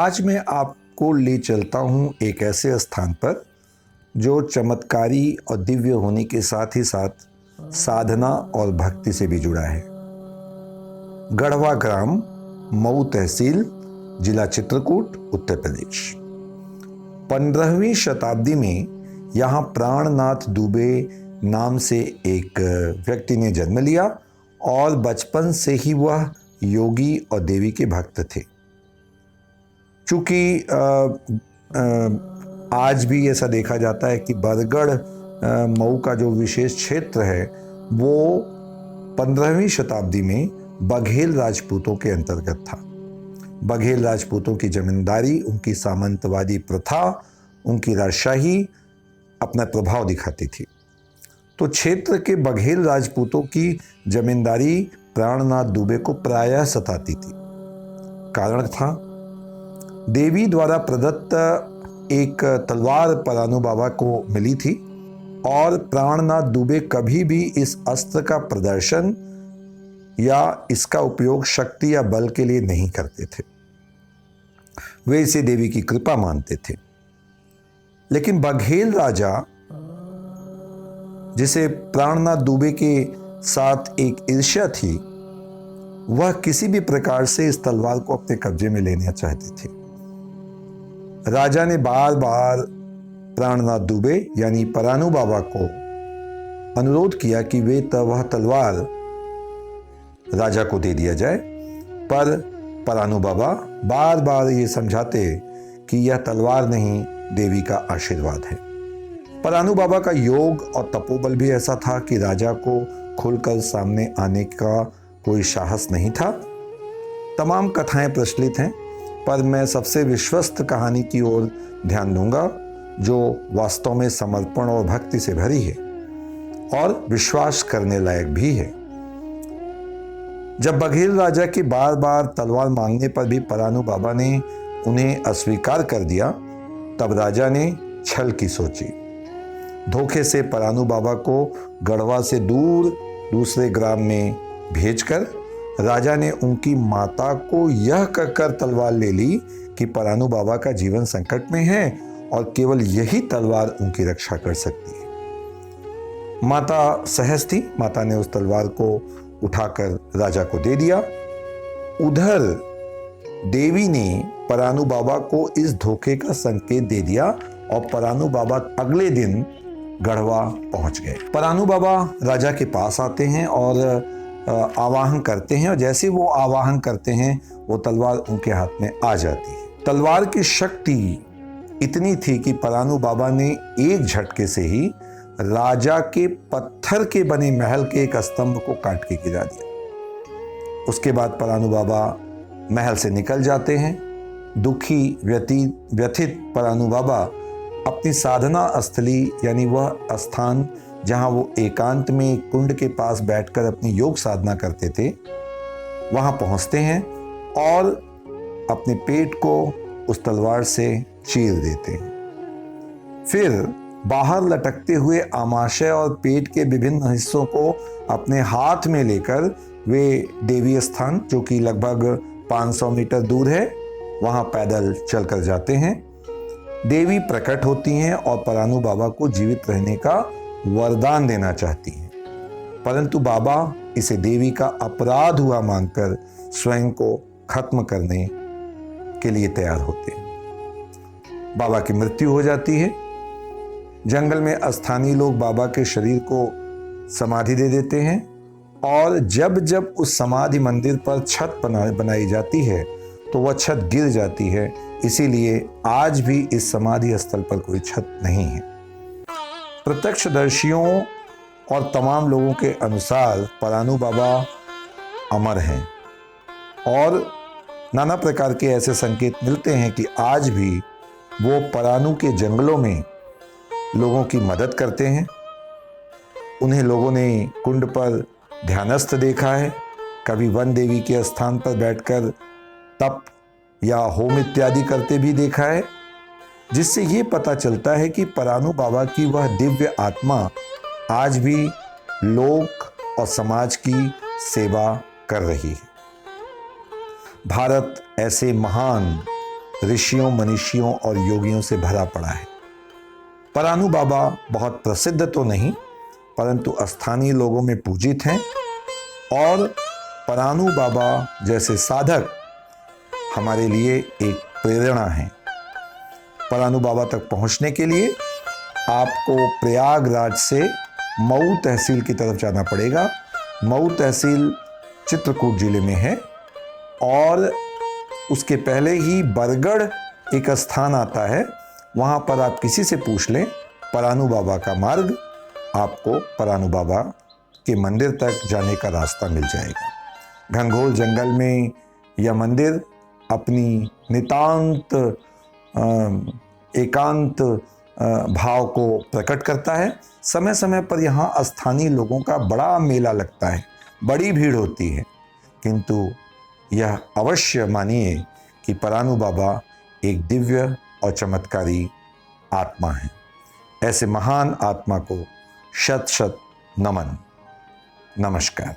आज मैं आपको ले चलता हूँ एक ऐसे स्थान पर जो चमत्कारी और दिव्य होने के साथ ही साथ साधना और भक्ति से भी जुड़ा है। गढ़वा ग्राम, मऊ तहसील, जिला चित्रकूट, उत्तर प्रदेश। 15वीं शताब्दी में यहाँ प्राणनाथ दुबे नाम से एक व्यक्ति ने जन्म लिया और बचपन से ही वह योगी और देवी के भक्त थे। चूँकि आज भी ऐसा देखा जाता है कि बरगढ़ मऊ का जो विशेष क्षेत्र है वो 15वीं शताब्दी में बघेल राजपूतों के अंतर्गत था। बघेल राजपूतों की जमींदारी, उनकी सामंतवादी प्रथा, उनकी राजशाही अपना प्रभाव दिखाती थी। तो क्षेत्र के बघेल राजपूतों की जमींदारी प्राणनाथ दुबे को प्रायः सताती थी। कारण था देवी द्वारा प्रदत्त एक तलवार परानू बाबा को मिली थी और प्राणनाथ दुबे कभी भी इस अस्त्र का प्रदर्शन या इसका उपयोग शक्ति या बल के लिए नहीं करते थे। वे इसे देवी की कृपा मानते थे। लेकिन बघेल राजा, जिसे प्राणनाथ दुबे के साथ एक ईर्ष्या थी, वह किसी भी प्रकार से इस तलवार को अपने कब्जे में लेना चाहते थे। राजा ने बार बार प्राणनाथ दुबे यानी परानू बाबा को अनुरोध किया कि वह तलवार राजा को दे दिया जाए, पर परानू बाबा बार बार ये समझाते कि यह तलवार नहीं, देवी का आशीर्वाद है। परानू बाबा का योग और तपोबल भी ऐसा था कि राजा को खुलकर सामने आने का कोई साहस नहीं था। तमाम कथाएं प्रचलित हैं, पर मैं सबसे विश्वस्त कहानी की ओर ध्यान दूंगा जो वास्तव में समर्पण और भक्ति से भरी है और विश्वास करने लायक भी है। जब बघेल राजा के बार बार तलवार मांगने पर भी परानू बाबा ने उन्हें अस्वीकार कर दिया, तब राजा ने छल की सोची। धोखे से परानू बाबा को गढ़वा से दूर दूसरे ग्राम में भेजकर राजा ने उनकी माता को यह कहकर तलवार ले ली कि परानू बाबा का जीवन संकट में है और केवल यही तलवार उनकी रक्षा कर सकती है। माता सहज थी। माता ने उस तलवार को उठाकर राजा को दे दिया। उधर देवी ने परानू बाबा को इस धोखे का संकेत दे दिया और परानू बाबा अगले दिन गढ़वा पहुंच गए। परानू बाबा राजा के पास आते हैं और आवाहन करते हैं, और जैसे वो आवाहन करते हैं वो तलवार उनके हाथ में आ जाती है। तलवार की शक्ति इतनी थी कि परानू बाबा ने एक झटके से ही राजा के पत्थर के बने महल के एक स्तंभ को काट के गिरा दिया। उसके बाद परानू बाबा महल से निकल जाते हैं। दुखी व्यथित परानू बाबा अपनी साधना स्थली यानी वह स्थान जहां वो एकांत में कुंड के पास बैठकर अपनी योग साधना करते थे, वहां पहुंचते हैं और अपने पेट को उस तलवार से चीर देते हैं। फिर बाहर लटकते हुए आमाशय और पेट के विभिन्न हिस्सों को अपने हाथ में लेकर वे देवी स्थान, जो कि लगभग 500 मीटर दूर है, वहां पैदल चलकर जाते हैं। देवी प्रकट होती हैं और परानू बाबा को जीवित रहने का वरदान देना चाहती हैं, परंतु बाबा इसे देवी का अपराध हुआ मानकर स्वयं को खत्म करने के लिए तैयार होते हैं। बाबा की मृत्यु हो जाती है। जंगल में स्थानीय लोग बाबा के शरीर को समाधि दे देते हैं और जब जब उस समाधि मंदिर पर छत बनाई जाती है तो वह छत गिर जाती है। इसीलिए आज भी इस समाधि स्थल पर कोई छत नहीं है। प्रत्यक्षदर्शियों और तमाम लोगों के अनुसार परानू बाबा अमर हैं और नाना प्रकार के ऐसे संकेत मिलते हैं कि आज भी वो परानू के जंगलों में लोगों की मदद करते हैं। उन्हें लोगों ने कुंड पर ध्यानस्थ देखा है, कभी वन देवी के स्थान पर बैठकर तप या होम इत्यादि करते भी देखा है, जिससे ये पता चलता है कि परानू बाबा की वह दिव्य आत्मा आज भी लोक और समाज की सेवा कर रही है। भारत ऐसे महान ऋषियों, मनीषियों और योगियों से भरा पड़ा है। परानु बाबा बहुत प्रसिद्ध तो नहीं, परंतु स्थानीय लोगों में पूजित हैं और परानु बाबा जैसे साधक हमारे लिए एक प्रेरणा हैं। परानु बाबा तक पहुंचने के लिए आपको प्रयागराज से मऊ तहसील की तरफ जाना पड़ेगा। मऊ तहसील चित्रकूट जिले में है और उसके पहले ही बरगढ़ एक स्थान आता है, वहाँ पर आप किसी से पूछ लें परानु बाबा का मार्ग, आपको परानु बाबा के मंदिर तक जाने का रास्ता मिल जाएगा। घनघोर जंगल में यह मंदिर अपनी नितांत एकांत भाव को प्रकट करता है। समय समय पर यहाँ स्थानीय लोगों का बड़ा मेला लगता है, बड़ी भीड़ होती है, किंतु यह अवश्य मानिए कि परानु बाबा एक दिव्य और चमत्कारी आत्मा है। ऐसे महान आत्मा को शत शत नमन। नमस्कार।